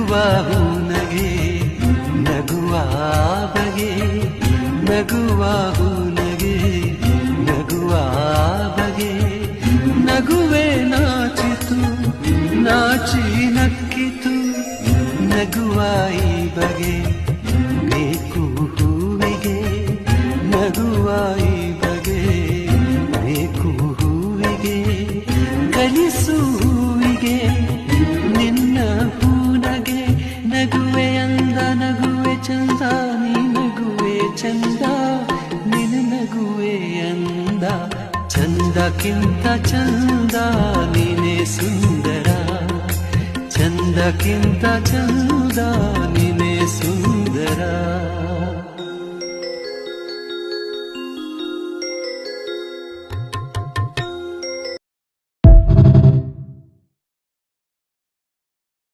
ನಗುವ ಹೂನಗೆ ನಗುವ ಬಗೆ ನಗುವ ಹೂನಗೆ ನಗುವ ಬಗೆ ನಗುವೆ ನಾಚಿತು ನಾಚಿ ನಕ್ಕಿತು ನಗುವ ಈ ಬಗೆ ಬೇಕು ಹೂವಿಗೆ ನಗುವ ಈ ಬಗೆ ಬೇಕು ಹೂವಿಗೆ ಕಲಿಸು ಹೂವಿಗೆ ನಿನ್ನ ಹೂನಗೆ ನಗುವೆ ಅಂದ ನಗುವೆ ಚಂದ ನೀ ನಗುವೆ ಚಂದ ನಿನ್ನ ನಗುವೆ ಅಂದ ಚಂದಕ್ಕಿಂತ ಚಂದ ನೀನೇ ಸುಂದರ ಚಂದಕ್ಕಿಂತ ಚಂದ ನೀನೇ ಸುಂದರ